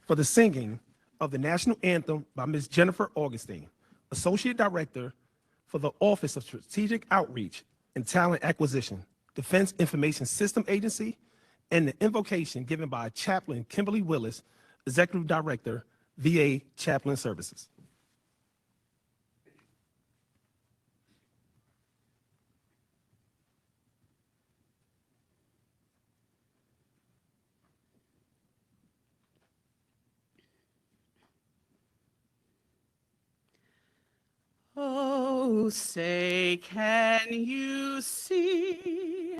for the singing of the national anthem by Ms. Jennifer Augustine, Associate Director for the Office of Strategic Outreach and Talent Acquisition, Defense Information System Agency, and the invocation given by Chaplain Kimberly Willis, Executive Director, VA Chaplain Services. Oh, say, can you see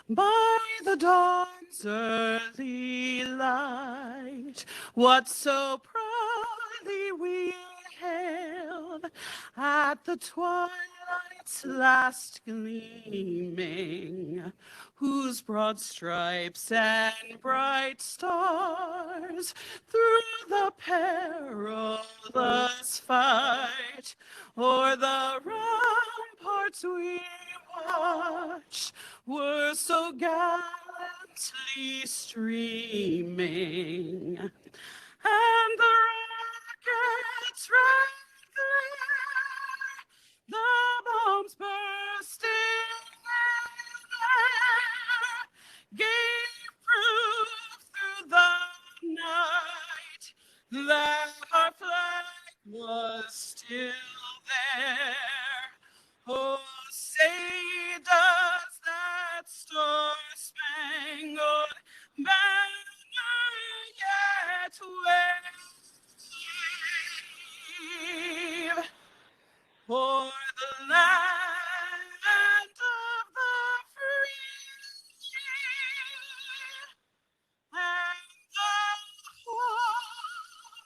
by the dawn's early light what so proudly we hailed at the twilight's last gleaming, whose broad stripes and bright stars through the perilous fight o'er the ramparts we watched were so gallantly streaming, and the rockets red glare, the bombs bursting in air, gave proof through the night that our flag was still there. Oh, say does that star-spangled banner yet wave for the land of the free and the home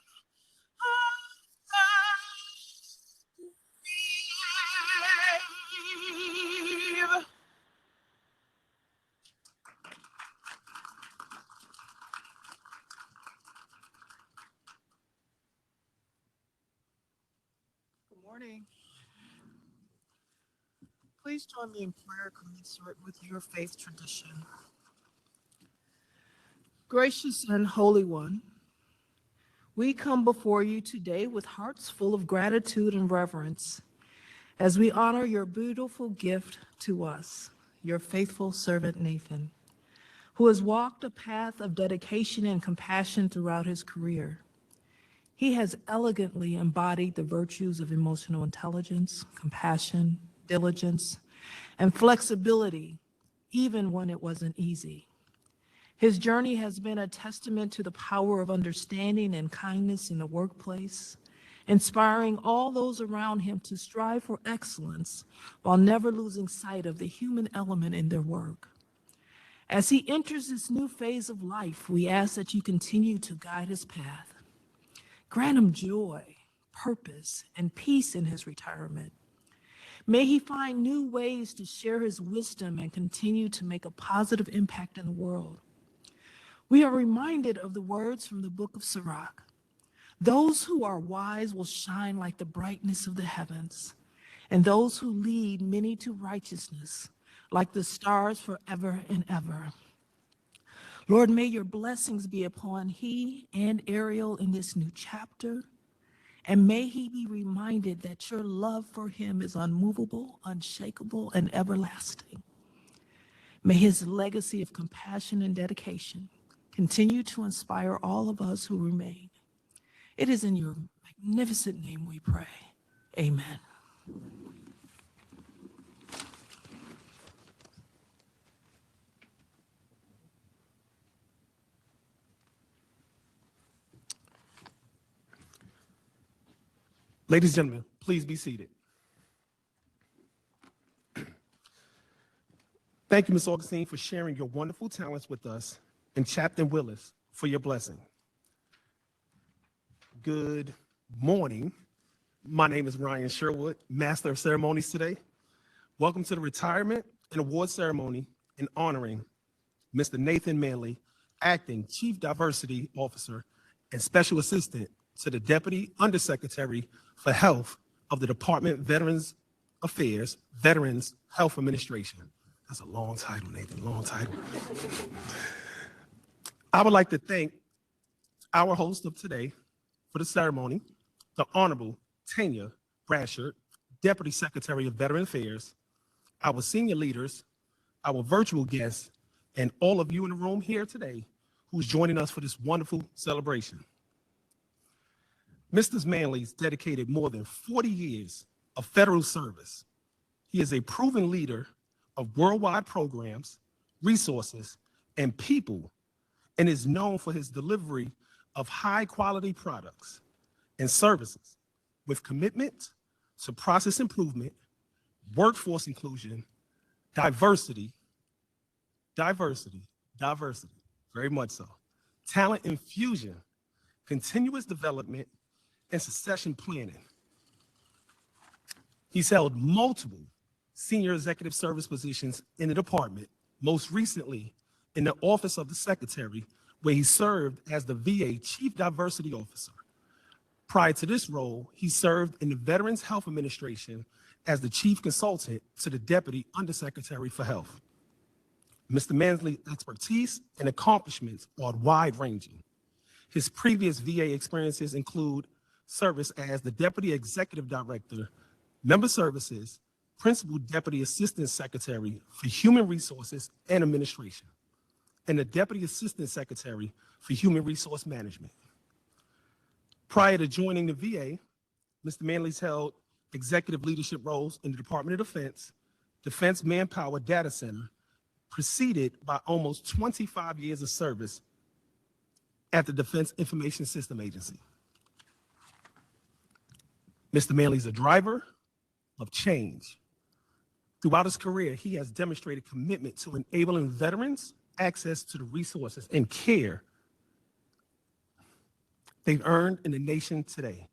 of the brave. Good morning. Please join me in prayer commensurate with your faith tradition. Gracious and Holy One, we come before you today with hearts full of gratitude and reverence as we honor your beautiful gift to us, your faithful servant Nathan, who has walked a path of dedication and compassion throughout his career. He has elegantly embodied the virtues of emotional intelligence, compassion, diligence, and flexibility, even when it wasn't easy. His journey has been a testament to the power of understanding and kindness in the workplace, inspiring all those around him to strive for excellence while never losing sight of the human element in their work. As he enters this new phase of life, we ask that you continue to guide his path. Grant him joy, purpose, and peace in his retirement. May he find new ways to share his wisdom and continue to make a positive impact in the world. We are reminded of the words from the book of Sirach. Those who are wise will shine like the brightness of the heavens, and those who lead many to righteousness like the stars forever and ever. Lord, may your blessings be upon he and Ariel in this new chapter, and may he be reminded that your love for him is unmovable, unshakable, and everlasting. May his legacy of compassion and dedication continue to inspire all of us who remain. It is in your magnificent name we pray. Amen. Ladies and gentlemen, please be seated. Thank you, Ms. Augustine, for sharing your wonderful talents with us, and Chaplain Willis for your blessing. Good morning. My name is Ryan Sherwood, Master of Ceremonies today. Welcome to the retirement and award ceremony in honoring Mr. Nathan Maenle, Acting Chief Diversity Officer and Special Assistant to the Deputy Undersecretary for Health of the Department of Veterans Affairs, Veterans Health Administration. That's a long title, Nathan, long title. I would like to thank Our host of today for the ceremony, the Honorable Tanya Brashard, Deputy Secretary of Veteran Affairs, our senior leaders, our virtual guests, and all of you in the room here today who's joining us for this wonderful celebration. Mr. Maenle's dedicated more than 40 years of federal service. He is a proven leader of worldwide programs, resources, and people, and is known for his delivery of high-quality products and services with commitment to process improvement, workforce inclusion, diversity, very much so, talent infusion, continuous development, and succession planning. He's held multiple senior executive service positions in the department, most recently in the Office of the Secretary, where he served as the VA Chief Diversity Officer. Prior to this role, he served in the Veterans Health Administration as the Chief Consultant to the Deputy Undersecretary for Health. Mr. Maenle's expertise and accomplishments are wide-ranging. His previous VA experiences include service as the Deputy Executive Director, Member Services, Principal Deputy Assistant Secretary for Human Resources and Administration, and the Deputy Assistant Secretary for Human Resource Management. Prior to joining the VA, Mr. Maenle's held executive leadership roles in the Department of Defense, Defense Manpower Data Center, preceded by almost 25 years of service at the Defense Information System Agency. Mr. Maenle's a driver of change. Throughout his career, he has demonstrated commitment to enabling veterans access to the resources and care they've earned in the nation today.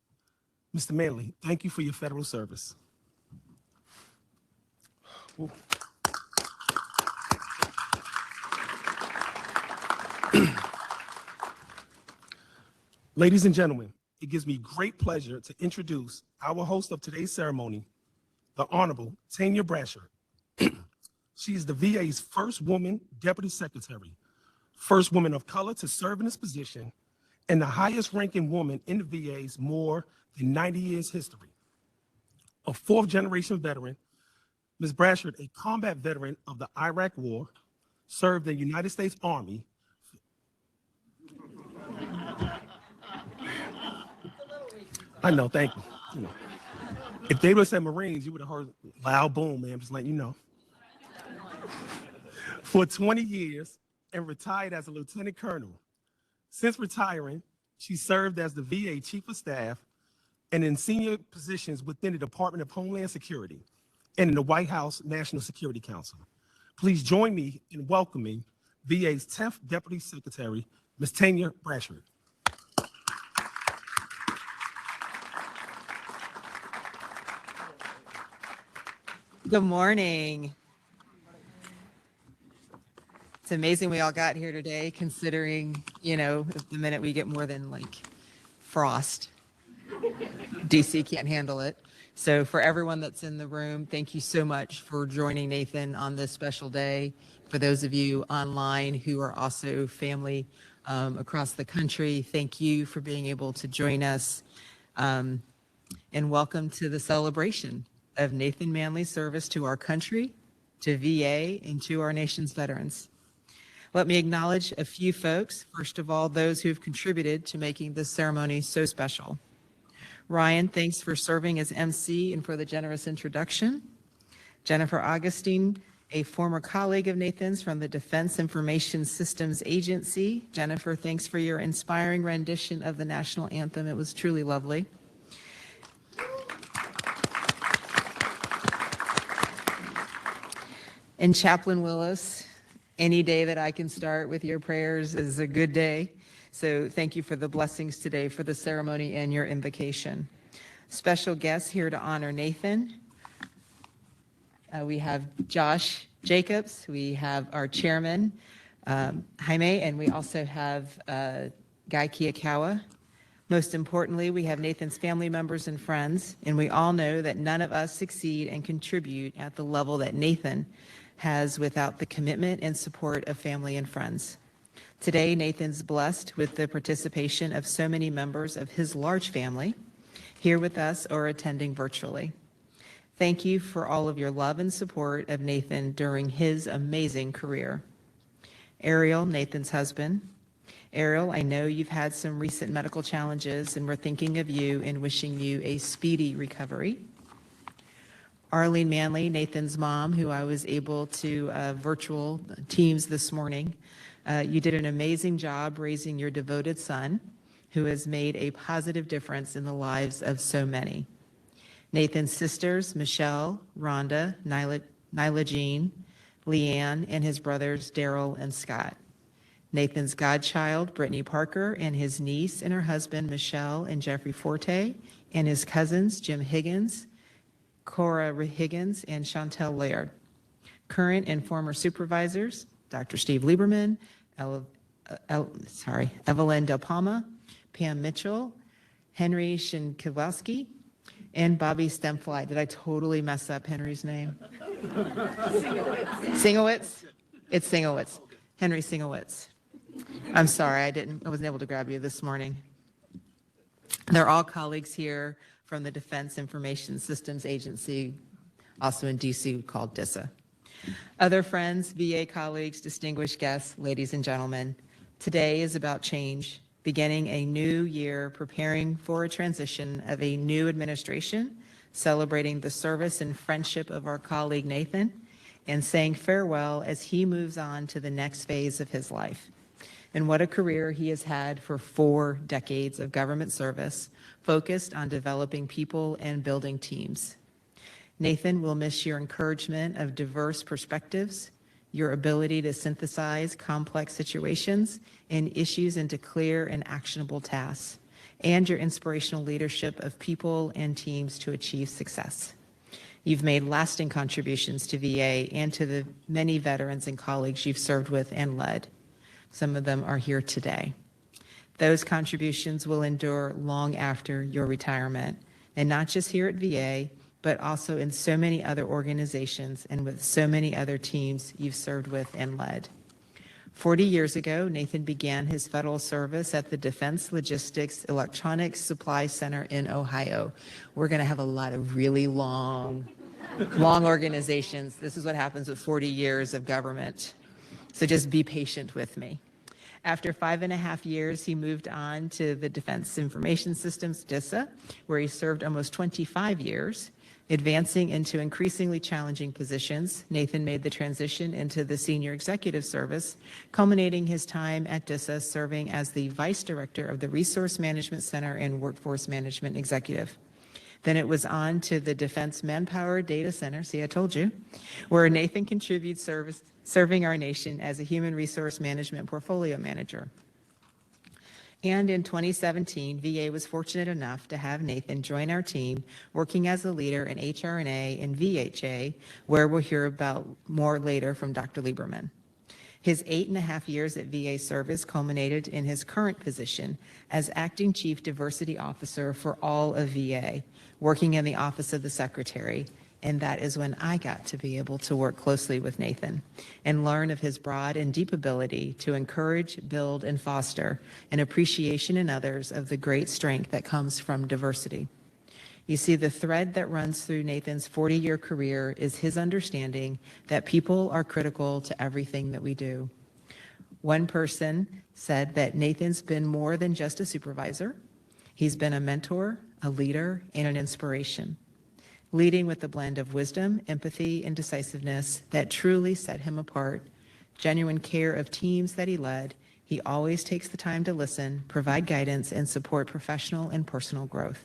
Mr. Maenle, thank you for your federal service. Ooh. Ladies and gentlemen, it gives me great pleasure to introduce our host of today's ceremony, the Honorable Tanya Brashard. She is the VA's first woman deputy secretary, first woman of color to serve in this position, and the highest ranking woman in the VA's more than 90 years history. A fourth generation veteran, Ms. Brashard, a combat veteran of the Iraq War, served in the United States Army. I know, thank you. You know, if they would have said Marines, you would have heard loud boom, man, just letting you know. For 20 years and retired as a lieutenant colonel. Since retiring, she served as the VA Chief of Staff and in senior positions within the Department of Homeland Security and in the White House National Security Council. Please join me in welcoming VA's 10th Deputy Secretary, Ms. Tanya Brashard. Good morning. It's amazing we all got here today, considering, you know, the minute we get more than like frost, DC can't handle it. So for everyone that's in the room, thank you so much for joining Nathan on this special day. For those of you online who are also family across the country, thank you for being able to join us. And welcome to the celebration of Nathan Maenle's service to our country, to VA, and to our nation's veterans. Let me acknowledge a few folks. First of all, those who have contributed to making this ceremony so special. Ryan, thanks for serving as MC and for the generous introduction. Jennifer Augustine, a former colleague of Nathan's from the Defense Information Systems Agency. Jennifer, thanks for your inspiring rendition of the national anthem. It was truly lovely. And Chaplain Willis, any day that I can start with your prayers is a good day. So thank you for the blessings today for the ceremony and your invocation. Special guests here to honor Nathan. We have Josh Jacobs. We have our chairman, Jaime, and we also have Guy Kiyakawa. Most importantly, we have Nathan's family members and friends, and we all know that none of us succeed and contribute at the level that Nathan has without the commitment and support of family and friends. Today, Nathan's blessed with the participation of so many members of his large family here with us or attending virtually. Thank you for all of your love and support of Nathan during his amazing career. Ariel, Nathan's husband. Ariel, I know you've had some recent medical challenges, and we're thinking of you and wishing you a speedy recovery. Arlene Maenle, Nathan's mom, who I was able to virtual Teams this morning. You did an amazing job raising your devoted son, who has made a positive difference in the lives of so many. Nathan's sisters, Michelle, Rhonda, Nyla Jean, Leanne, and his brothers, Daryl and Scott. Nathan's godchild, Brittany Parker, and his niece and her husband, Michelle and Jeffrey Forte, and his cousins, Jim Higgins, Cora Higgins, and Chantel Laird. Current and former supervisors, Dr. Steve Lieberman, Evelyn Del Palma, Pam Mitchell, Henry Szynkowski, and Bobby Stemfly. Did I totally mess up Henry's name? Singowitz? It's Singowitz. Henry Singowitz. I'm sorry, I wasn't able to grab you this morning. They're all colleagues here from the Defense Information Systems Agency, also in DC, called DISA. Other friends, VA colleagues, distinguished guests, ladies and gentlemen, today is about change, beginning a new year, preparing for a transition of a new administration, celebrating the service and friendship of our colleague Nathan, and saying farewell as he moves on to the next phase of his life. And what a career he has had for 4 decades of government service, focused on developing people and building teams. Nathan will miss your encouragement of diverse perspectives, your ability to synthesize complex situations and issues into clear and actionable tasks, and your inspirational leadership of people and teams to achieve success. You've made lasting contributions to VA and to the many veterans and colleagues you've served with and led. Some of them are here today. Those contributions will endure long after your retirement, and not just here at VA, but also in so many other organizations and with so many other teams you've served with and led. 40 years ago, Nathan began his federal service at the Defense Logistics Electronics Supply Center in Ohio. We're going to have a lot of really long organizations. This is what happens with 40 years of government. So just be patient with me. After 5.5 years, he moved on to the Defense Information Systems, DISA, where he served almost 25 years. Advancing into increasingly challenging positions, Nathan made the transition into the senior executive service, culminating his time at DISA serving as the vice director of the Resource Management Center and Workforce Management Executive. Then it was on to the Defense Manpower Data Center, see I told you, where Nathan contributes serving our nation as a human resource management portfolio manager. And in 2017, VA was fortunate enough to have Nathan join our team, working as a leader in HRNA and VHA, where we'll hear about more later from Dr. Lieberman. His 8.5 years at VA service culminated in his current position as Acting Chief Diversity Officer for all of VA, working in the Office of the Secretary. And that is when I got to be able to work closely with Nathan and learn of his broad and deep ability to encourage, build, and foster an appreciation in others of the great strength that comes from diversity. You see, the thread that runs through Nathan's 40-year career is his understanding that people are critical to everything that we do. One person said that Nathan's been more than just a supervisor. He's been a mentor, a leader, and an inspiration, leading with a blend of wisdom, empathy, and decisiveness that truly set him apart. Genuine care of teams that he led. He always takes the time to listen, provide guidance, and support professional and personal growth.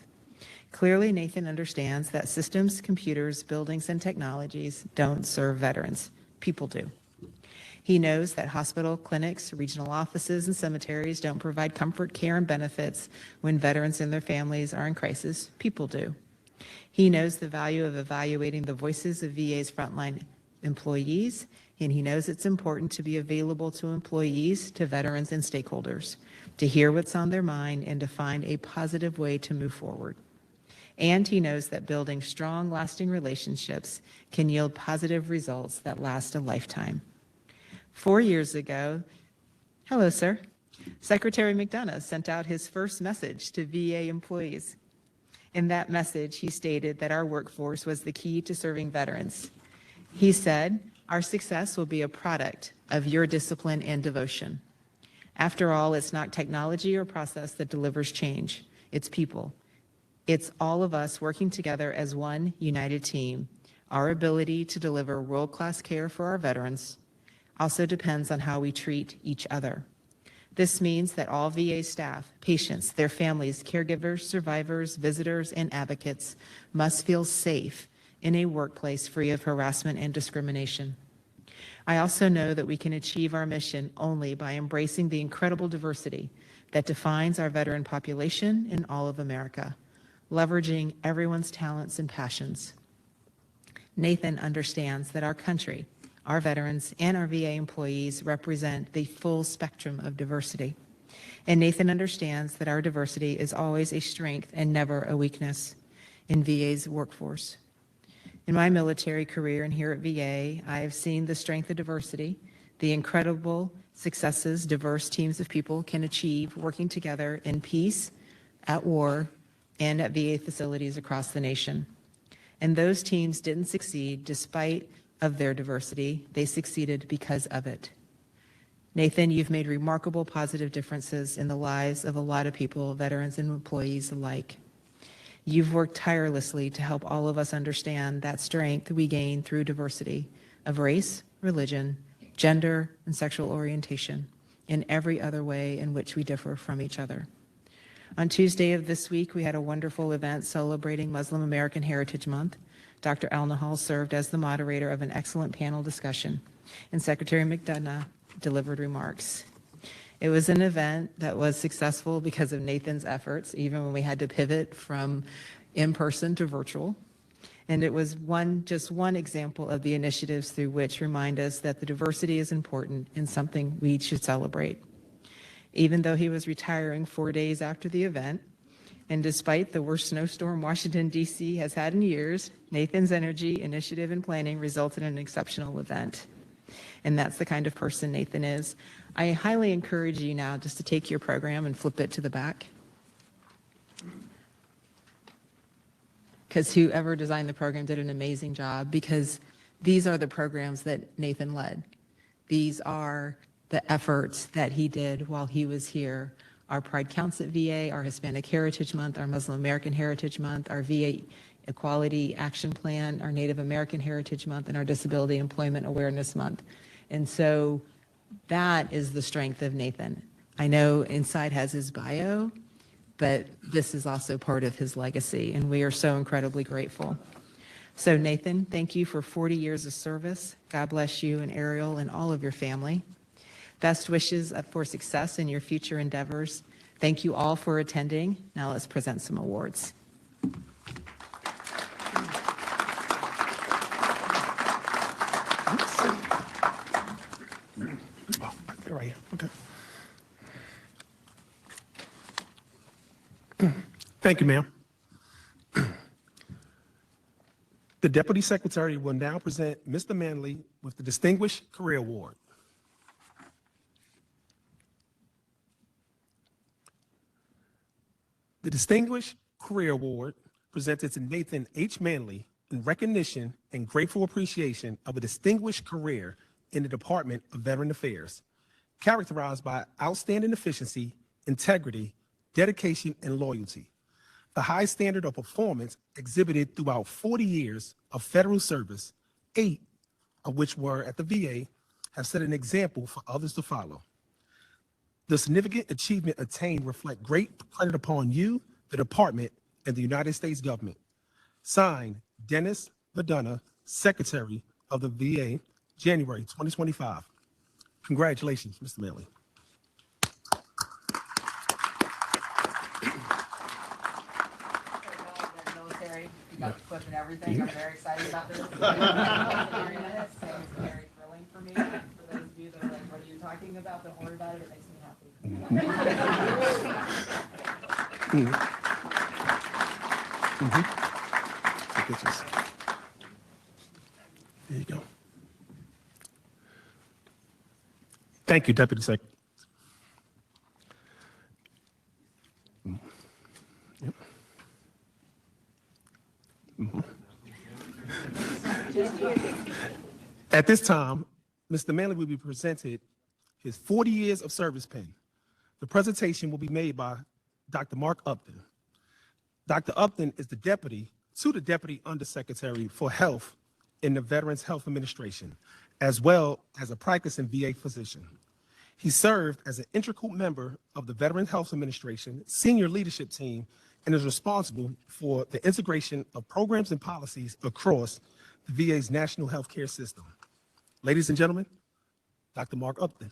Clearly, Nathan understands that systems, computers, buildings, and technologies don't serve veterans. People do. He knows that hospital, clinics, regional offices, and cemeteries don't provide comfort, care, and benefits when veterans and their families are in crisis. People do. He knows the value of evaluating the voices of VA's frontline employees, and he knows it's important to be available to employees, to veterans, and stakeholders, to hear what's on their mind and to find a positive way to move forward. And he knows that building strong, lasting relationships can yield positive results that last a lifetime. 4 years ago, Hello, sir. Secretary McDonough sent out his first message to VA employees. In that message, he stated that our workforce was the key to serving veterans. He said, "Our success will be a product of your discipline and devotion. After all, it's not technology or process that delivers change. It's people. It's all of us working together as one united team. Our ability to deliver world-class care for our veterans also depends on how we treat each other. This means that all VA staff, patients, their families, caregivers, survivors, visitors, and advocates must feel safe in a workplace free of harassment and discrimination. I also know that we can achieve our mission only by embracing the incredible diversity that defines our veteran population in all of America, leveraging everyone's talents and passions. Nathan understands that our country, our veterans, and our VA employees represent the full spectrum of diversity. And Nathan understands that our diversity is always a strength and never a weakness in VA's workforce. In my military career and here at VA, I have seen the strength of diversity, the incredible successes diverse teams of people can achieve working together in peace, at war, and at VA facilities across the nation. And those teams didn't succeed despite of their diversity. They succeeded because of it. Nathan, you've made remarkable positive differences in the lives of a lot of people, veterans and employees alike. You've worked tirelessly to help all of us understand that strength we gain through diversity of race, religion, gender, and sexual orientation, and every other way in which we differ from each other. On Tuesday of this week, we had a wonderful event celebrating Muslim American Heritage Month. Dr. Al-Nahal served as the moderator of an excellent panel discussion, and Secretary McDonough delivered remarks. It was an event that was successful because of Nathan's efforts, even when we had to pivot from in-person to virtual. And it was just one example of the initiatives through which remind us that the diversity is important and something we should celebrate. Even though he was retiring 4 days after the event, and despite the worst snowstorm Washington, D.C. has had in years, Nathan's energy, initiative, and planning resulted in an exceptional event. And that's the kind of person Nathan is. I highly encourage you now just to take your program and flip it to the back. Because whoever designed the program did an amazing job, because these are the programs that Nathan led. These are the efforts that he did while he was here. Our Pride Counts at VA, our Hispanic Heritage Month, our Muslim American Heritage Month, our VA Equality Action Plan, our Native American Heritage Month, and our Disability Employment Awareness Month. And so that is the strength of Nathan. I know inside has his bio, but this is also part of his legacy, and we are so incredibly grateful. So Nathan, thank you for 40 years of service. God bless you and Ariel and all of your family. Best wishes for success in your future endeavors. Thank you all for attending. Now let's present some awards. Oh, right here. Okay. Thank you, ma'am. The Deputy Secretary will now present Mr. Maenle with the Distinguished Career Award. The Distinguished Career Award presented to Nathan H. Maenle in recognition and grateful appreciation of a distinguished career in the Department of Veteran Affairs, characterized by outstanding efficiency, integrity, dedication, and loyalty. The high standard of performance exhibited throughout 40 years of federal service, 8 of which were at the VA, have set an example for others to follow. The significant achievement attained reflect great credit upon you, the department, and the United States government. Signed, Dennis Madonna, Secretary of the VA, January 2025. Congratulations, Mr. Maenle. Military, you got the clip and everything. I'm very excited about this. It's very thrilling for me. For those of you that are like, what are you talking about? Don't worry about it. It makes me happy. There you go. Thank you, Deputy Secretary. At this time, Mr. Maenle will be presented his 40 years of service pin. The presentation will be made by Dr. Mark Upton. Dr. Upton is the Deputy Undersecretary for Health in the Veterans Health Administration, as well as a practicing VA physician. He served as an integral member of the Veterans Health Administration senior leadership team and is responsible for the integration of programs and policies across the VA's national healthcare system. Ladies and gentlemen, Dr. Mark Upton.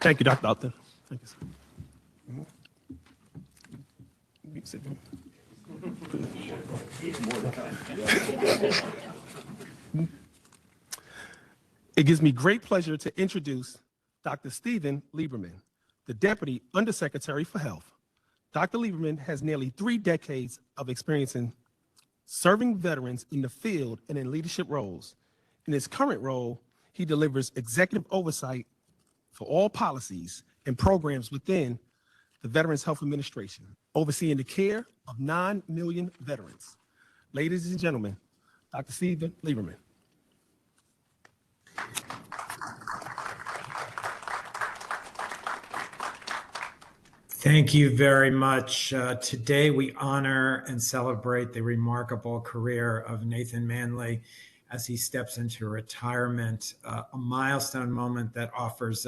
Thank you, Dr. Upton. Thank you, sir. You can sit down. It gives me great pleasure to introduce Dr. Stephen Lieberman, the Deputy Undersecretary for Health. Dr. Lieberman has nearly 3 decades of experience in serving veterans in the field and in leadership roles. In his current role, he delivers executive oversight for all policies and programs within the Veterans Health Administration, overseeing the care of 9 million veterans. Ladies and gentlemen, Dr. Stephen Lieberman. Thank you very much. Today we honor and celebrate the remarkable career of Nathan Maenle as he steps into retirement, a milestone moment that offers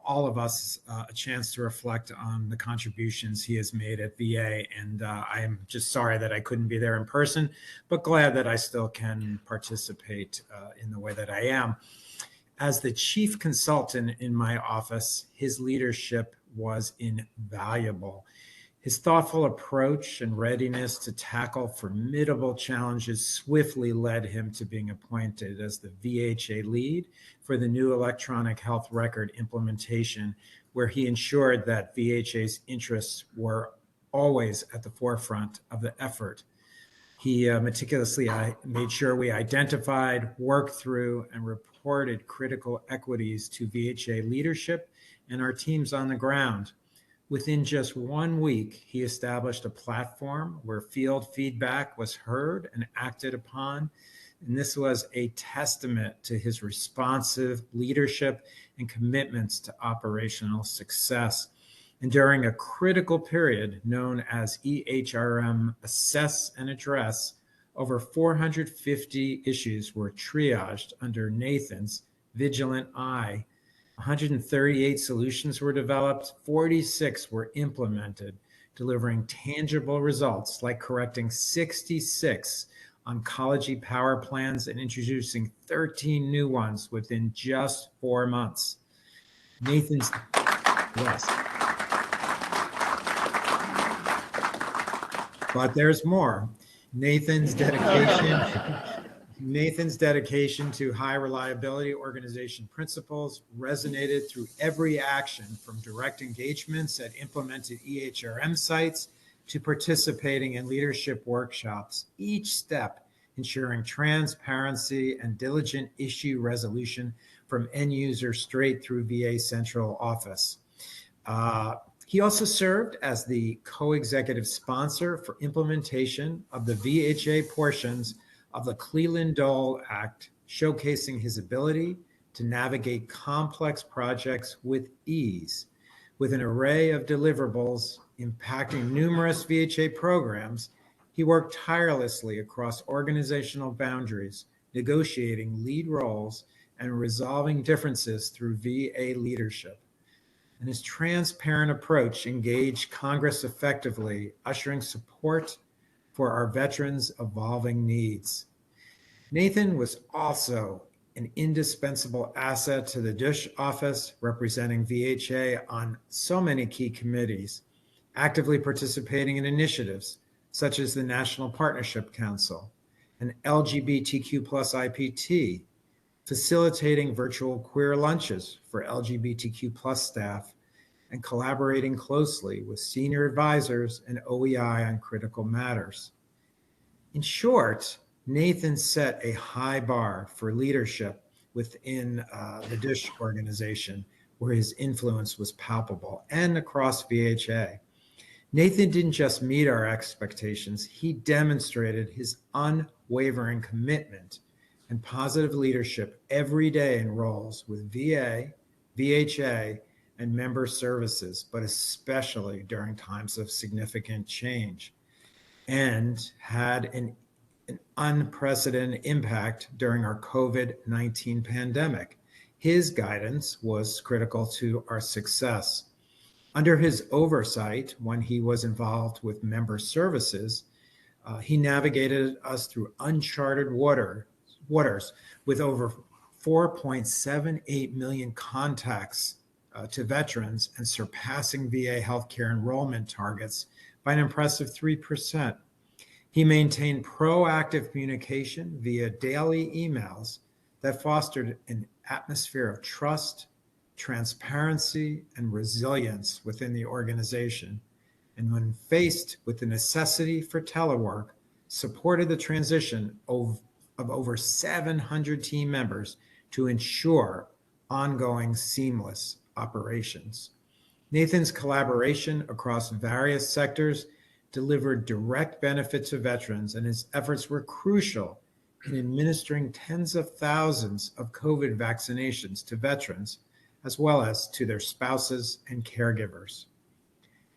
all of us a chance to reflect on the contributions he has made at VA. And I am just sorry that I couldn't be there in person, but glad that I still can participate in the way that I am. As the chief consultant in my office, his leadership was invaluable. His thoughtful approach and readiness to tackle formidable challenges swiftly led him to being appointed as the VHA lead for the new electronic health record implementation, where he ensured that VHA's interests were always at the forefront of the effort. He meticulously made sure we identified, worked through, and reported critical equities to VHA leadership and our teams on the ground. Within just 1 week, he established a platform where field feedback was heard and acted upon. And this was a testament to his responsive leadership and commitments to operational success. And during a critical period known as EHRM Assess and Address, over 450 issues were triaged under Nathan's vigilant eye. 138 solutions were developed, 46 were implemented, delivering tangible results like correcting 66 oncology power plans and introducing 13 new ones within just 4 months. Nathan's, yes. But there's more. Nathan's dedication to high reliability organization principles resonated through every action, from direct engagements at implemented EHRM sites to participating in leadership workshops, each step ensuring transparency and diligent issue resolution from end user straight through VA central office. He also served as the co-executive sponsor for implementation of the VHA portions of the Cleland-Dole Act, showcasing his ability to navigate complex projects with ease. With an array of deliverables impacting numerous VHA programs, he worked tirelessly across organizational boundaries, negotiating lead roles and resolving differences through VA leadership. And his transparent approach engaged Congress effectively, ushering support for our veterans' evolving needs. Nathan was also an indispensable asset to the DISH office, representing VHA on so many key committees, actively participating in initiatives such as the National Partnership Council and LGBTQ plus IPT, facilitating virtual queer lunches for LGBTQ plus staff, and collaborating closely with senior advisors and OEI on critical matters. In short, Nathan set a high bar for leadership within the DISH organization, where his influence was palpable, and across VHA. Nathan didn't just meet our expectations, he demonstrated his unwavering commitment and positive leadership every day in roles with VA, VHA, and member services, but especially during times of significant change, and had an unprecedented impact during our COVID-19 pandemic. His guidance was critical to our success. Under his oversight, when he was involved with member services, he navigated us through uncharted waters with over 4.78 million contacts to veterans and surpassing VA healthcare enrollment targets by an impressive 3%. He maintained proactive communication via daily emails that fostered an atmosphere of trust, transparency, and resilience within the organization. And when faced with the necessity for telework, supported the transition of over 700 team members to ensure ongoing seamless operations. Nathan's collaboration across various sectors delivered direct benefit to veterans, and his efforts were crucial in administering tens of thousands of COVID vaccinations to veterans, as well as to their spouses and caregivers.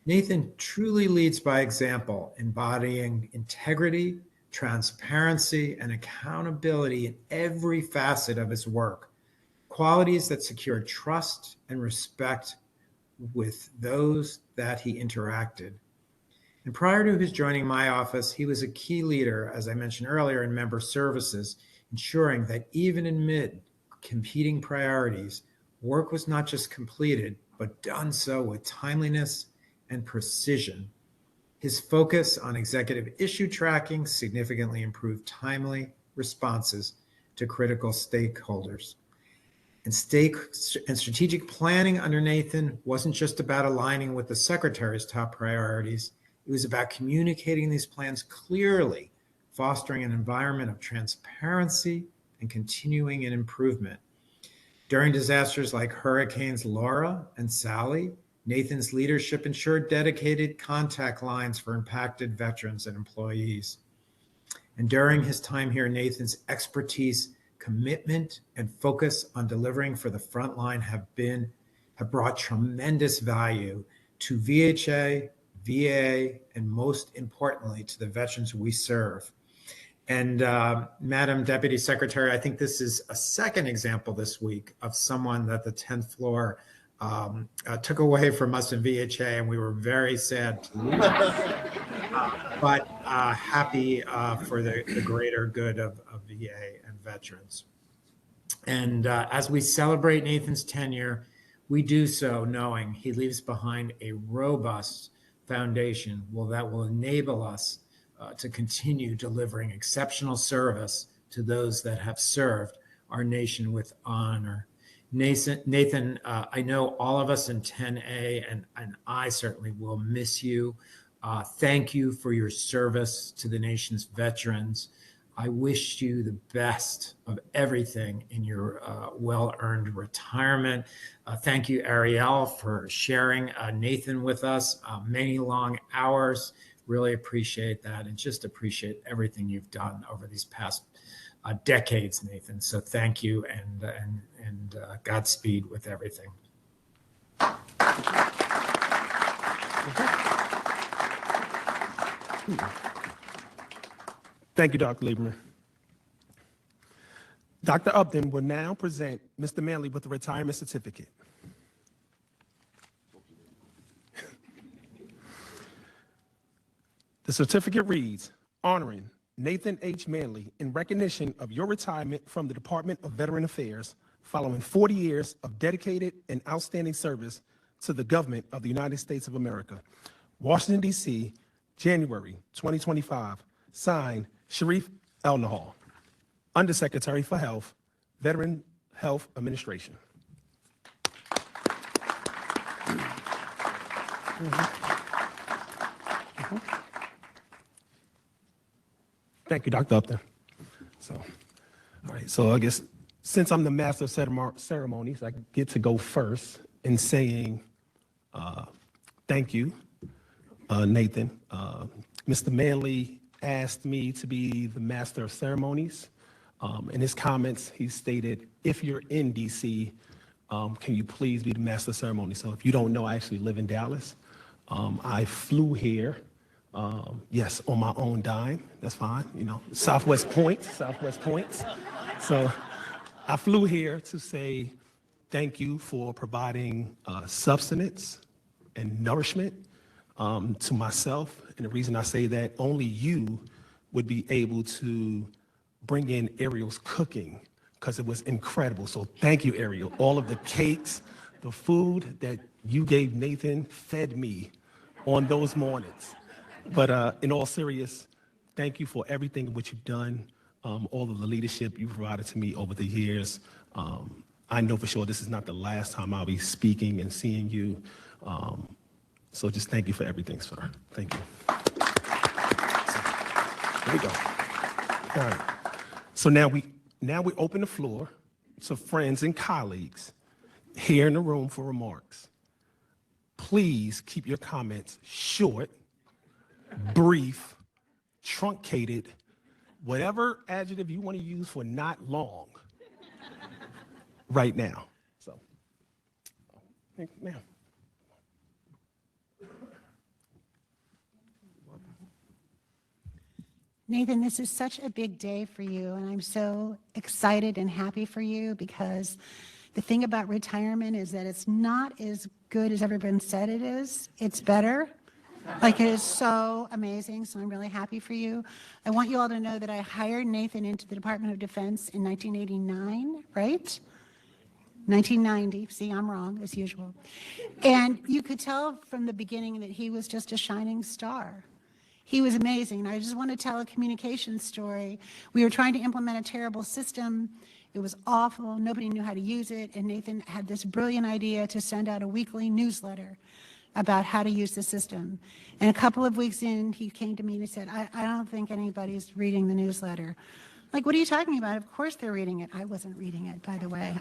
Nathan truly leads by example, embodying integrity, transparency, and accountability in every facet of his work, qualities that secure trust and respect with those that he interacted. And prior to his joining my office, he was a key leader, as I mentioned earlier, in member services, ensuring that even amid competing priorities, work was not just completed, but done so with timeliness and precision. His focus on executive issue tracking significantly improved timely responses to critical stakeholders. And strategic planning under Nathan wasn't just about aligning with the secretary's top priorities. It was about communicating these plans clearly, fostering an environment of transparency and continuing an improvement. During disasters like Hurricanes Laura and Sally, Nathan's leadership ensured dedicated contact lines for impacted veterans and employees. And during his time here, Nathan's expertise, commitment, and focus on delivering for the front line have brought tremendous value to VHA, VA, and most importantly, to the veterans we serve. And Madam Deputy Secretary, I think this is a second example this week of someone that the 10th floor took away from us in VHA, and we were very sad to lose but happy for the greater good of VA and veterans. And as we celebrate Nathan's tenure, we do so knowing he leaves behind a robust foundation that will enable us to continue delivering exceptional service to those that have served our nation with honor. Nathan, I know all of us in 10A, and I certainly will miss you. Thank you for your service to the nation's veterans. I wish you the best of everything in your well-earned retirement. Thank you, Ariel, for sharing Nathan with us. Many long hours. Really appreciate that, and just appreciate everything you've done over these past decades, Nathan. So thank you, and Godspeed with everything. Thank you, Dr. Lieberman. Dr. Upton will now present Mr. Maenle with the retirement certificate. The certificate reads, honoring Nathan H. Maenle in recognition of your retirement from the Department of Veteran Affairs following 40 years of dedicated and outstanding service to the government of the United States of America. Washington, D.C., January 2025. Signed, Sharif El-Nahal, Undersecretary for Health, Veteran Health Administration. Thank you, Dr. Upton. So, all right, so I guess since I'm the master of ceremonies, I get to go first in saying thank you, Nathan. Mr. Maenle asked me to be the master of ceremonies. In his comments, he stated, if you're in DC, can you please be the master of ceremonies? So if you don't know, I actually live in Dallas. I flew here, yes, on my own dime. That's fine, you know, Southwest Points. So I flew here to say thank you for providing substance and nourishment to myself. And the reason I say that, only you would be able to bring in Ariel's cooking, because it was incredible. So thank you, Ariel. All of the cakes, the food that you gave Nathan fed me on those mornings. But in all seriousness, thank you for everything which you've done, all of the leadership you provided to me over the years. I know for sure this is not the last time I'll be speaking and seeing you. So just thank you for everything, sir. Thank you. So, here we go. All right. So now we open the floor to friends and colleagues here in the room for remarks. Please keep your comments short, brief, truncated, whatever adjective you want to use for not long right now. So, now. Nathan, this is such a big day for you, and I'm so excited and happy for you, because the thing about retirement is that it's not as good as everyone said it is. It's better. Like, it is so amazing, so I'm really happy for you. I want you all to know that I hired Nathan into the Department of Defense in 1989, right? 1990, see, I'm wrong, as usual. And you could tell from the beginning that he was just a shining star. He was amazing. I just want to tell a communication story. We were trying to implement a terrible system. It was awful. Nobody knew how to use it. And Nathan had this brilliant idea to send out a weekly newsletter about how to use the system. And a couple of weeks in, he came to me and he said, I don't think anybody's reading the newsletter. Like, what are you talking about? Of course they're reading it. I wasn't reading it, by the way.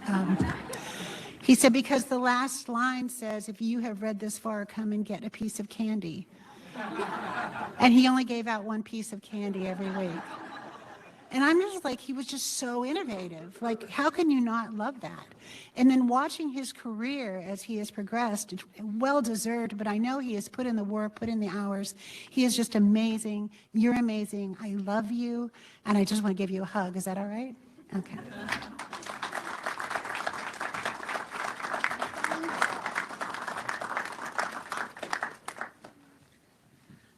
He said, because the last line says, if you have read this far, come and get a piece of candy. And he only gave out one piece of candy every week. And I'm just like, he was just so innovative. Like, how can you not love that? And then watching his career as he has progressed, well-deserved, but I know he has put in the work, put in the hours. He is just amazing. You're amazing. I love you. And I just want to give you a hug. Is that all right? Okay.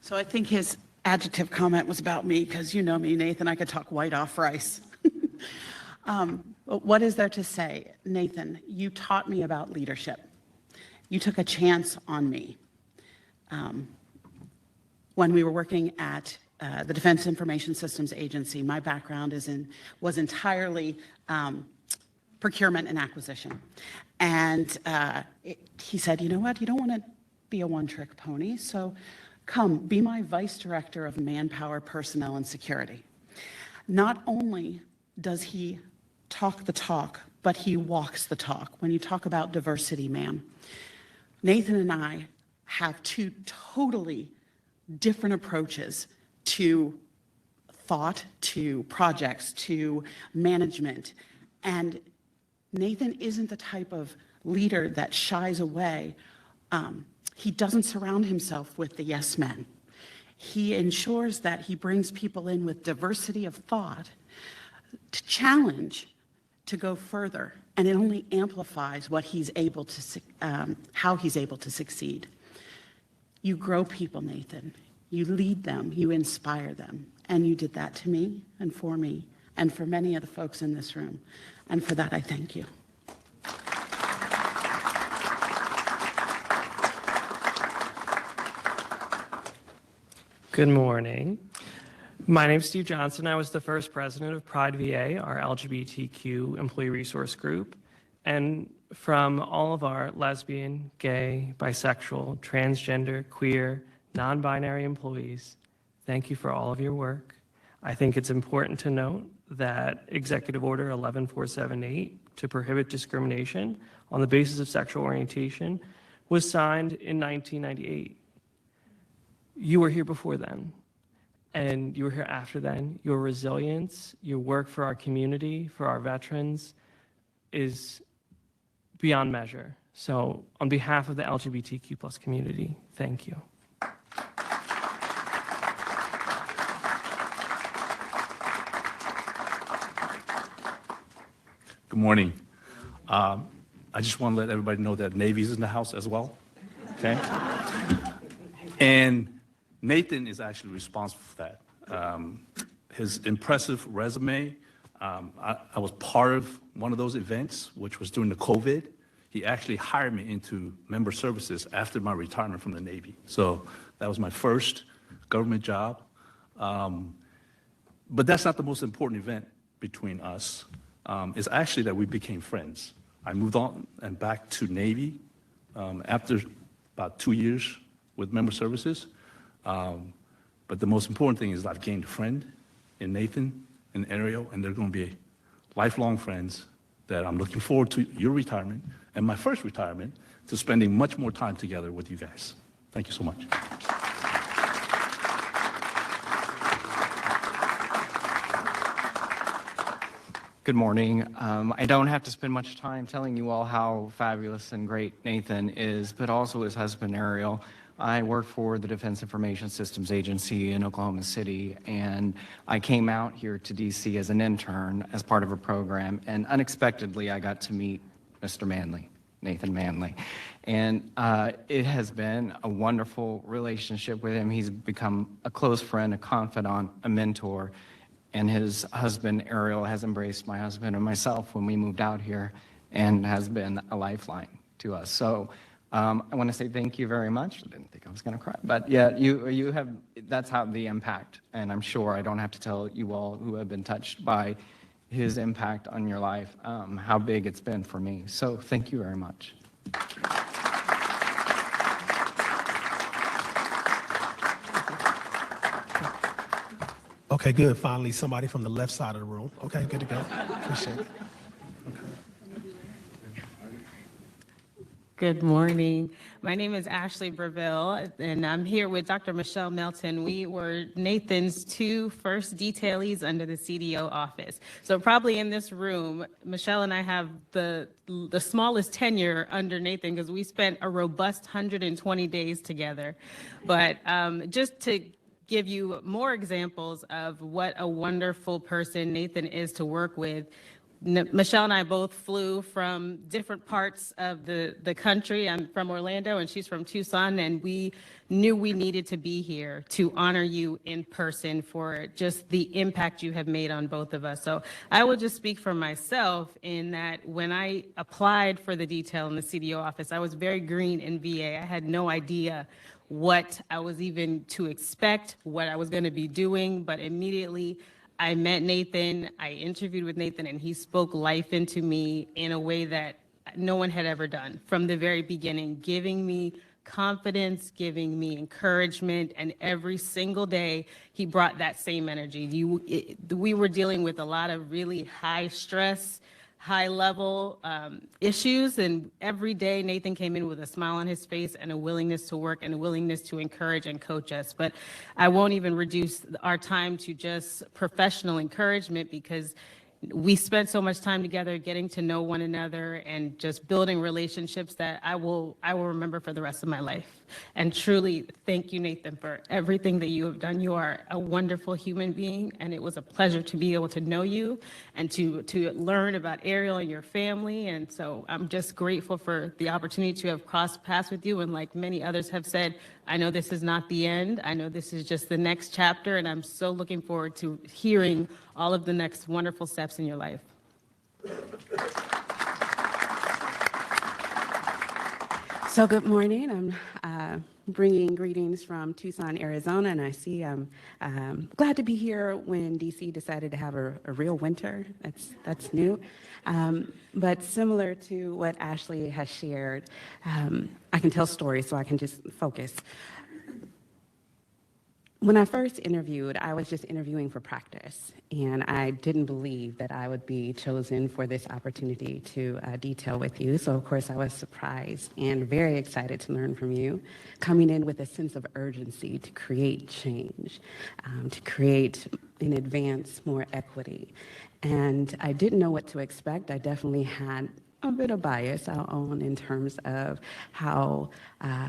So I think his adjective comment was about me, because you know me, Nathan, I could talk white off rice. But what is there to say? Nathan, you taught me about leadership. You took a chance on me. When we were working at the Defense Information Systems Agency, my background was entirely procurement and acquisition. And he said, you know what, you don't want to be a one-trick pony, so come, be my vice director of manpower, personnel, and security. Not only does he talk the talk, but he walks the talk. When you talk about diversity, ma'am, Nathan and I have two totally different approaches to thought, to projects, to management. And Nathan isn't the type of leader that shies away. He doesn't surround himself with the yes men. He ensures that he brings people in with diversity of thought to challenge, to go further, and it only amplifies what he's able to, how he's able to succeed. You grow people, Nathan. You lead them, you inspire them. And you did that to me and for many of the folks in this room. And for that, I thank you. Good morning. My name is Steve Johnson. I was the first president of Pride VA, our LGBTQ employee resource group. And from all of our lesbian, gay, bisexual, transgender, queer, non-binary employees, thank you for all of your work. I think it's important to note that Executive Order 11478 to prohibit discrimination on the basis of sexual orientation was signed in 1998. You were here before then, and you were here after then. Your resilience, your work for our community, for our veterans, is beyond measure. So on behalf of the LGBTQ plus community, thank you. Good morning. I just want to let everybody know that Navy's in the house as well, okay? And Nathan is actually responsible for that. His impressive resume, I was part of one of those events, which was during the COVID. He actually hired me into member services after my retirement from the Navy. So that was my first government job. But that's not the most important event between us. It's actually that we became friends. I moved on and back to Navy after about 2 years with member services. But the most important thing is I've gained a friend in Nathan and Ariel, and they're going to be lifelong friends that I'm looking forward to your retirement and my first retirement to spending much more time together with you guys. Thank you so much. Good morning. I don't have to spend much time telling you all how fabulous and great Nathan is, but also his husband, Ariel. I work for the Defense Information Systems Agency in Oklahoma City, and I came out here to DC as an intern as part of a program, and unexpectedly I got to meet Mr. Maenle, Nathan Maenle. And it has been a wonderful relationship with him. He's become a close friend, a confidant, a mentor. And his husband, Ariel, has embraced my husband and myself when we moved out here and has been a lifeline to us. So I want to say thank you very much. I didn't think I was going to cry. But yeah, you have, that's how the impact, and I'm sure I don't have to tell you all who have been touched by his impact on your life, how big it's been for me. So thank you very much. Okay, good. Finally, somebody from the left side of the room. Okay, good to go. Appreciate it. Good morning. My name is Ashley Breville, and I'm here with Dr. Michelle Melton. We were Nathan's two first detailees under the CDO office. So probably in this room, Michelle and I have the smallest tenure under Nathan because we spent a robust 120 days together. But just to give you more examples of what a wonderful person Nathan is to work with. Michelle and I both flew from different parts of the country. I'm from Orlando and she's from Tucson, and we knew we needed to be here to honor you in person for just the impact you have made on both of us. So I will just speak for myself in that when I applied for the detail in the CDO office, I was very green in VA. I had no idea what I was even to expect, what I was going to be doing, but immediately I met Nathan, I interviewed with Nathan, and he spoke life into me in a way that no one had ever done from the very beginning, giving me confidence, giving me encouragement, and every single day he brought that same energy. We were dealing with a lot of really high stress, high level issues, and every day Nathan came in with a smile on his face and a willingness to work and a willingness to encourage and coach us. But I won't even reduce our time to just professional encouragement, because we spent so much time together getting to know one another and just building relationships that I will remember for the rest of my life. And truly, thank you, Nathan, for everything that you have done. You are a wonderful human being, and it was a pleasure to be able to know you and to learn about Ariel and your family. And so I'm just grateful for the opportunity to have crossed paths with you. And like many others have said, I know this is not the end. I know this is just the next chapter, and I'm so looking forward to hearing all of the next wonderful steps in your life. So good morning. I'm bringing greetings from Tucson, Arizona, and I see I'm glad to be here when DC decided to have a real winter. That's new. But similar to what Ashley has shared, I can tell stories, so I can just focus. When I first interviewed, I was just interviewing for practice, and I didn't believe that I would be chosen for this opportunity to detail with you. So, of course, I was surprised and very excited to learn from you, coming in with a sense of urgency to create change, to create in advance more equity. And I didn't know what to expect. I definitely had a bit of bias, I'll own, in terms of how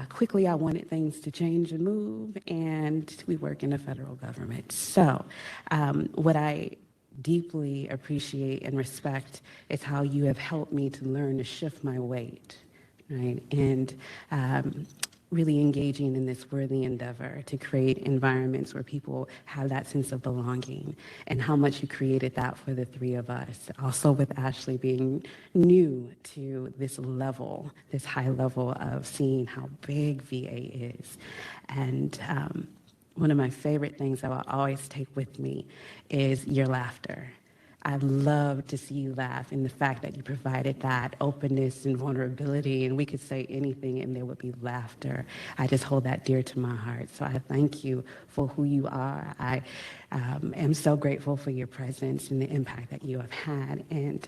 quickly I wanted things to change and move, and we work in the federal government. So what I deeply appreciate and respect is how you have helped me to learn to shift my weight, right? And really engaging in this worthy endeavor to create environments where people have that sense of belonging, and how much you created that for the three of us. Also with Ashley being new to this level, this high level of seeing how big VA is. And one of my favorite things that I'll always take with me is your laughter. I love to see you laugh, and the fact that you provided that openness and vulnerability, and we could say anything and there would be laughter. I just hold that dear to my heart. So I thank you for who you are. I am so grateful for your presence and the impact that you have had. And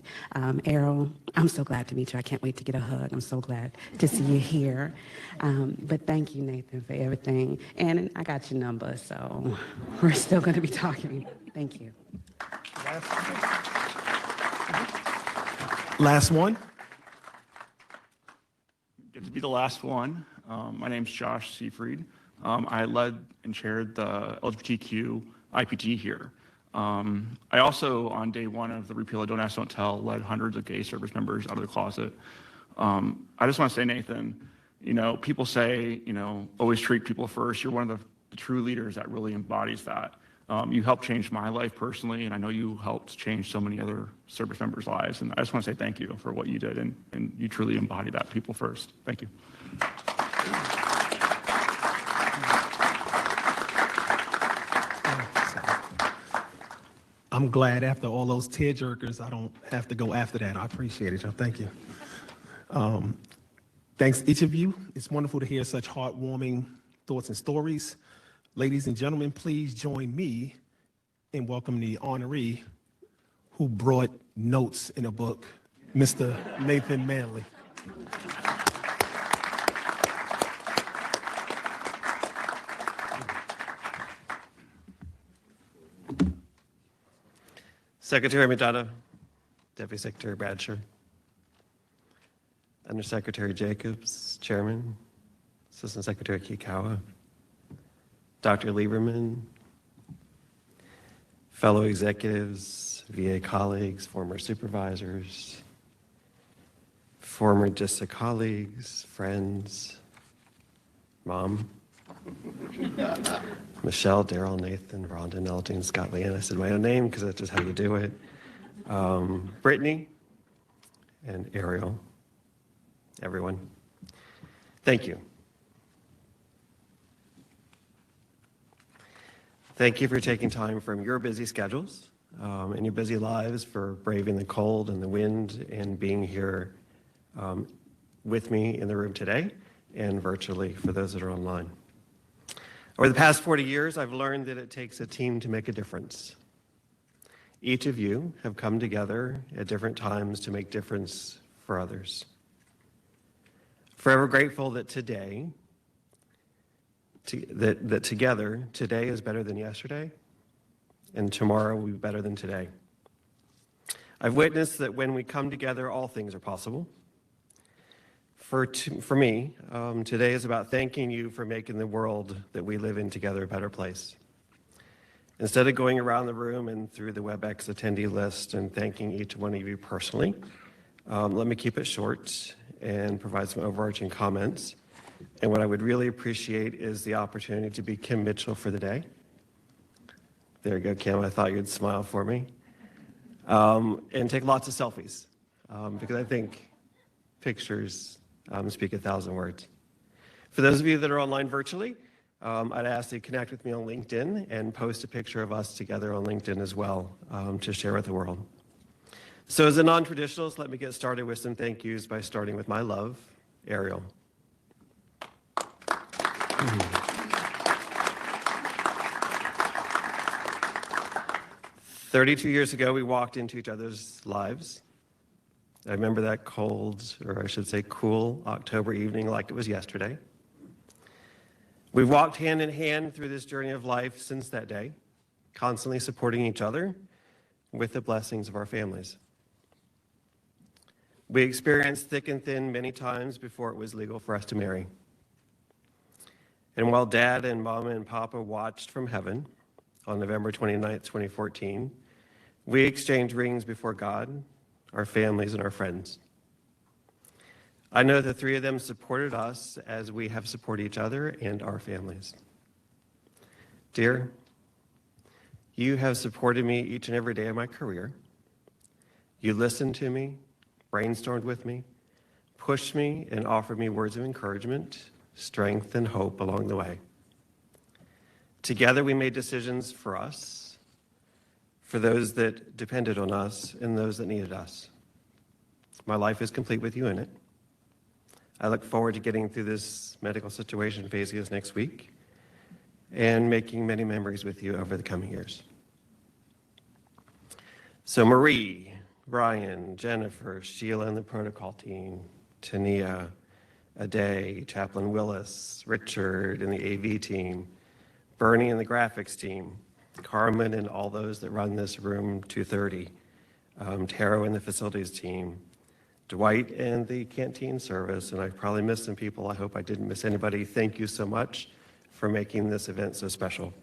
Errol, I'm so glad to meet you. I can't wait to get a hug. I'm so glad to see you here. But thank you, Nathan, for everything. And I got your number, so we're still going to be talking. Thank you. Last one. Get to be the last one. My name's Josh Seafried. I led and chaired the LGBTQ IPG here. I also, on day one of the repeal of Don't Ask, Don't Tell, led hundreds of gay service members out of the closet. I just want to say, Nathan, people say, always treat people first. You're one of the true leaders that really embodies that. You helped change my life personally, and I know you helped change so many other service members' lives. And I just want to say thank you for what you did, and you truly embody that people first. Thank you. I'm glad after all those tearjerkers, I don't have to go after that. I appreciate it, y'all. Thank you. Thanks, each of you. It's wonderful to hear such heartwarming thoughts and stories. Ladies and gentlemen, please join me in welcoming the honoree who brought notes in a book, Mr. Nathan Maenle. Secretary Madonna, Deputy Secretary Bradshaw, Undersecretary Jacobs, Chairman, Assistant Secretary Kikawa, Dr. Lieberman, fellow executives, VA colleagues, former supervisors, former DISA colleagues, friends, Mom, Michelle, Daryl, Nathan, Rhonda, Eldine, Scott, Leanne. I said my own name because that's just how you do it. Brittany and Ariel, everyone. Thank you. Thank you for taking time from your busy schedules and your busy lives, for braving the cold and the wind and being here with me in the room today and virtually for those that are online. Over the past 40 years, I've learned that it takes a team to make a difference. Each of you have come together at different times to make difference for others. Forever grateful that today, that together, today is better than yesterday, and tomorrow will be better than today. I've witnessed that when we come together, all things are possible. For me, today is about thanking you for making the world that we live in together a better place. Instead of going around the room and through the WebEx attendee list and thanking each one of you personally, let me keep it short and provide some overarching comments. And what I would really appreciate is the opportunity to be Kim Mitchell for the day. There you go, Kim. I thought you'd smile for me. And take lots of selfies, because I think pictures speak 1,000 words. For those of you that are online virtually, I'd ask that you connect with me on LinkedIn and post a picture of us together on LinkedIn as well to share with the world. So as a non-traditionalist, let me get started with some thank yous by starting with my love, Ariel. 32 years ago, we walked into each other's lives. I remember that cold, or I should say cool, October evening like it was yesterday. We've walked hand in hand through this journey of life since that day, constantly supporting each other with the blessings of our families. We experienced thick and thin many times before it was legal for us to marry. And while Dad and Mama and Papa watched from heaven on November 29th, 2014, we exchanged rings before God, our families, and our friends. I know the three of them supported us as we have supported each other and our families. Dear, you have supported me each and every day of my career. You listened to me, brainstormed with me, pushed me, and offered me words of encouragement, strength, and hope along the way. Together, we made decisions for us, for those that depended on us, and those that needed us. My life is complete with you in it. I look forward to getting through this medical situation facing us next week and making many memories with you over the coming years. So Marie, Brian, Jennifer, Sheila and the protocol team, Tania, Aday, Chaplain Willis, Richard and the AV team, Bernie and the graphics team, Carmen and all those that run this room 230, Taro and the facilities team, Dwight and the canteen service, and I probably missed some people. I hope I didn't miss anybody. Thank you so much for making this event so special.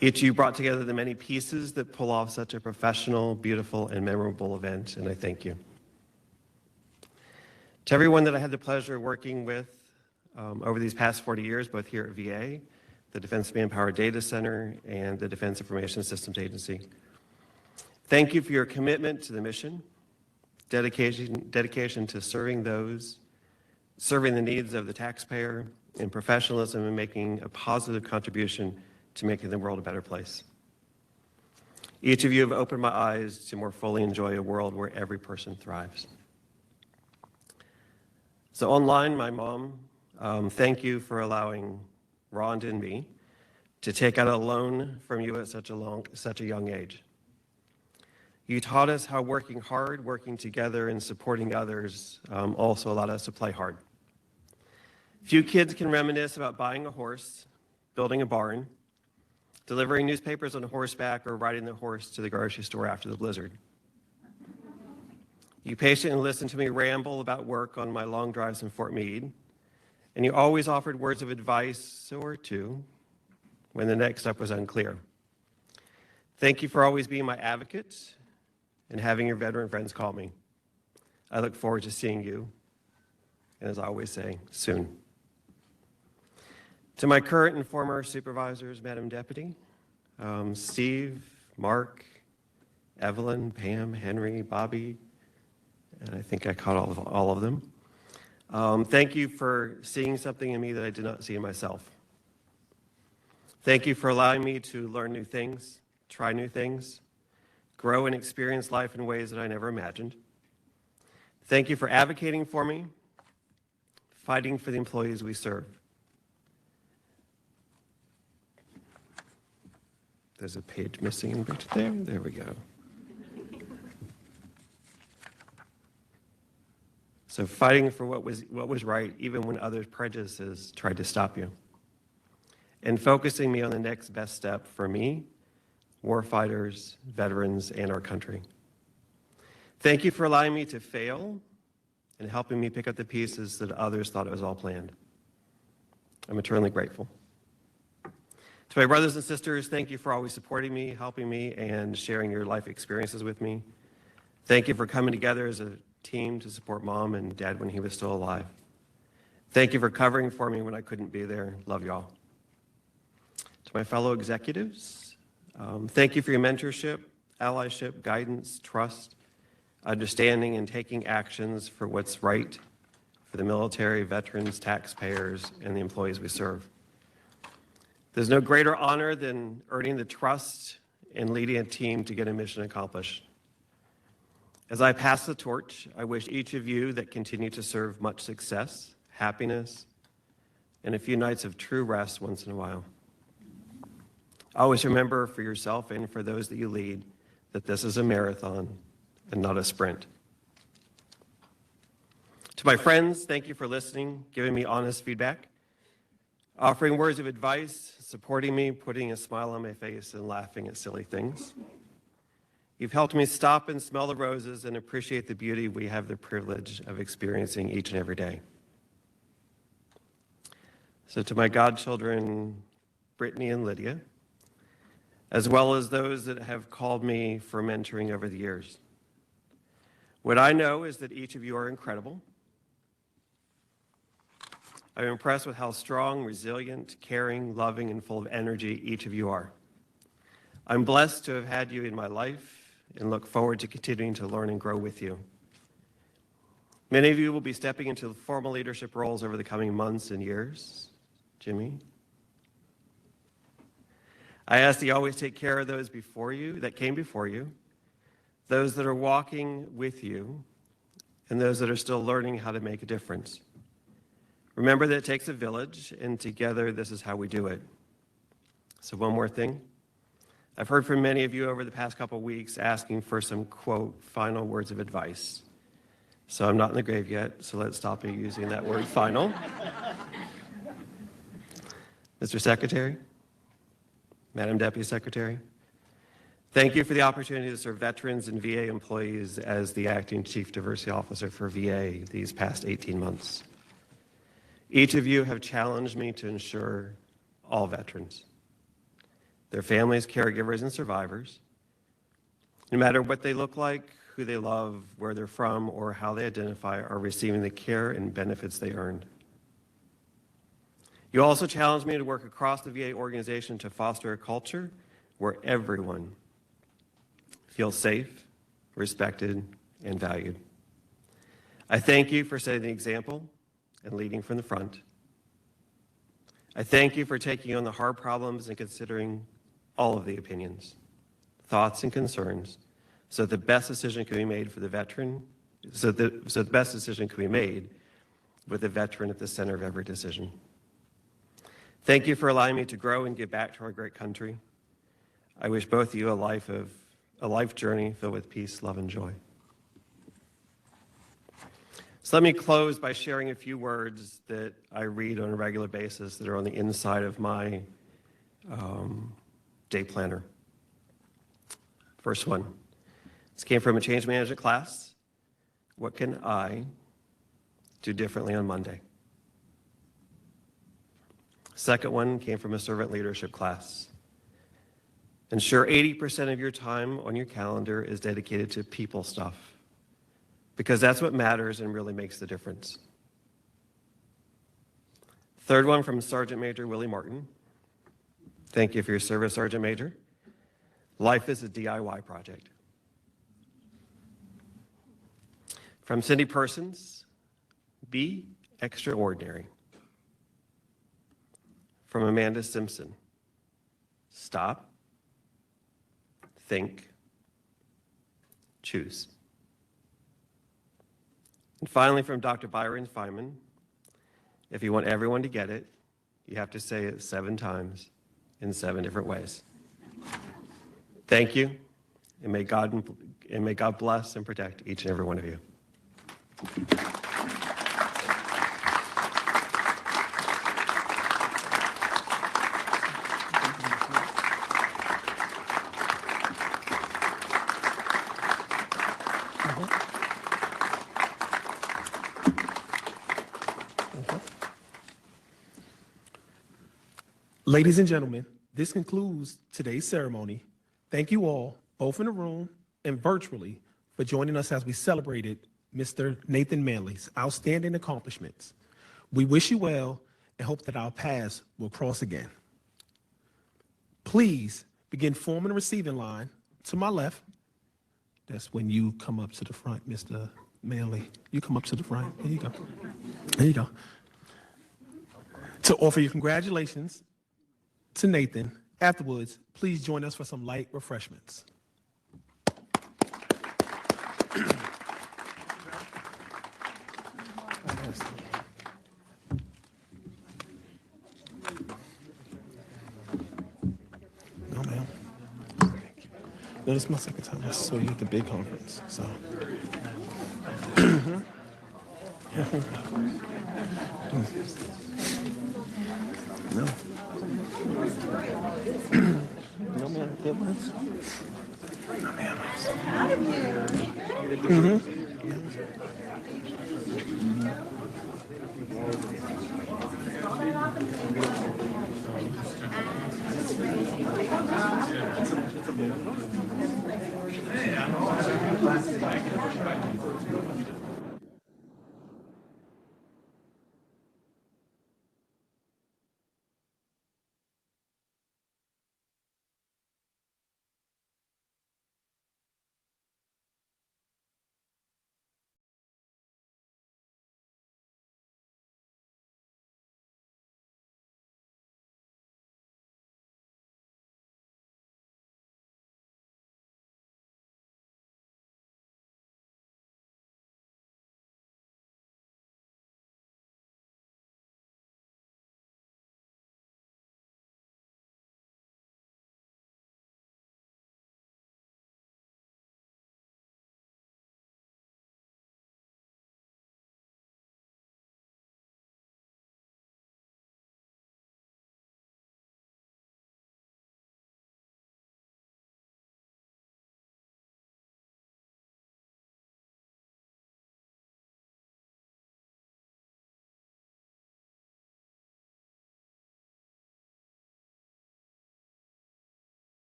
Each of you brought together the many pieces that pull off such a professional, beautiful, and memorable event, and I thank you. To everyone that I had the pleasure of working with over these past 40 years, both here at VA, the Defense Manpower Data Center, and the Defense Information Systems Agency. Thank you for your commitment to the mission, dedication to serving the needs of the taxpayer, and professionalism in making a positive contribution to making the world a better place. Each of you have opened my eyes to more fully enjoy a world where every person thrives. So online, my mom, thank you for allowing Rhonda and me to take out a loan from you at such a young age. You taught us how working hard, working together, and supporting others also allowed us to play hard. Few kids can reminisce about buying a horse, building a barn, delivering newspapers on horseback, or riding the horse to the grocery store after the blizzard. You patiently listened to me ramble about work on my long drives in Fort Meade, and you always offered words of advice or two when the next step was unclear. Thank you for always being my advocate and having your veteran friends call me. I look forward to seeing you, and as I always say, soon. To my current and former supervisors, Madam Deputy, Steve, Mark, Evelyn, Pam, Henry, Bobby, and I think I caught all of them. Thank you for seeing something in me that I did not see in myself. Thank you for allowing me to learn new things, try new things, grow and experience life in ways that I never imagined. Thank you for advocating for me, fighting for the employees we serve. There's a page missing right there. There we go. So fighting for what was right, even when others' prejudices tried to stop you. And focusing me on the next best step for me, warfighters, veterans, and our country. Thank you for allowing me to fail and helping me pick up the pieces that others thought it was all planned. I'm eternally grateful. To my brothers and sisters, thank you for always supporting me, helping me, and sharing your life experiences with me. Thank you for coming together as a team to support Mom and Dad when he was still alive. Thank you for covering for me when I couldn't be there. Love y'all. To my fellow executives, thank you for your mentorship, allyship, guidance, trust, understanding, and taking actions for what's right for the military, veterans, taxpayers, and the employees we serve. There's no greater honor than earning the trust and leading a team to get a mission accomplished. As I pass the torch, I wish each of you that continue to serve much success, happiness, and a few nights of true rest once in a while. Always remember for yourself and for those that you lead that this is a marathon and not a sprint. To my friends, thank you for listening, giving me honest feedback, offering words of advice, supporting me, putting a smile on my face, and laughing at silly things. You've helped me stop and smell the roses and appreciate the beauty we have the privilege of experiencing each and every day. So to my godchildren, Brittany and Lydia, as well as those that have called me for mentoring over the years, what I know is that each of you are incredible. I'm impressed with how strong, resilient, caring, loving, and full of energy each of you are. I'm blessed to have had you in my life and look forward to continuing to learn and grow with you. Many of you will be stepping into formal leadership roles over the coming months and years. Jimmy? I ask that you always take care of those before you, that came before you, those that are walking with you, and those that are still learning how to make a difference. Remember that it takes a village, and together this is how we do it. So one more thing. I've heard from many of you over the past couple of weeks asking for some, quote, final words of advice. So I'm not in the grave yet, so let's stop using that word final. Mr. Secretary, Madam Deputy Secretary, thank you for the opportunity to serve veterans and VA employees as the Acting Chief Diversity Officer for VA these past 18 months. Each of you have challenged me to ensure all veterans, their families, caregivers, and survivors, no matter what they look like, who they love, where they're from, or how they identify, are receiving the care and benefits they earned. You also challenged me to work across the VA organization to foster a culture where everyone feels safe, respected, and valued. I thank you for setting the example and leading from the front. I thank you for taking on the hard problems and considering all of the opinions, thoughts, and concerns so the best decision can be made for the veteran, so the best decision can be made with the veteran at the center of every decision. Thank you for allowing me to grow and give back to our great country. I wish both of you a life journey filled with peace, love, and joy. So let me close by sharing a few words that I read on a regular basis that are on the inside of my day planner. First one. This came from a change management class. What can I do differently on Monday? Second one came from a servant leadership class. Ensure 80% of your time on your calendar is dedicated to people stuff, because that's what matters and really makes the difference. Third one from Sergeant Major Willie Martin. Thank you for your service, Sergeant Major. Life is a DIY project. From Cindy Persons, be extraordinary. From Amanda Simpson, stop, think, choose. And finally, from Dr. Byron Feynman, if you want everyone to get it, you have to say it 7 times in 7 different ways. Thank you, and may God bless and protect each and every one of you. Uh-huh. Ladies and gentlemen, this concludes today's ceremony. Thank you all, both in the room and virtually, for joining us as we celebrated Mr. Nathan Maenle's outstanding accomplishments. We wish you well and hope that our paths will cross again. Please begin forming a receiving line to my left. That's when you come up to the front, Mr. Maenle. You come up to the front. There you go. There you go. To offer your congratulations to Nathan. Afterwards, please join us for some light refreshments. No, ma'am. No, this is my second time. I saw you at the big conference, so. No. No, ma'am. Good ones. No, ma'am.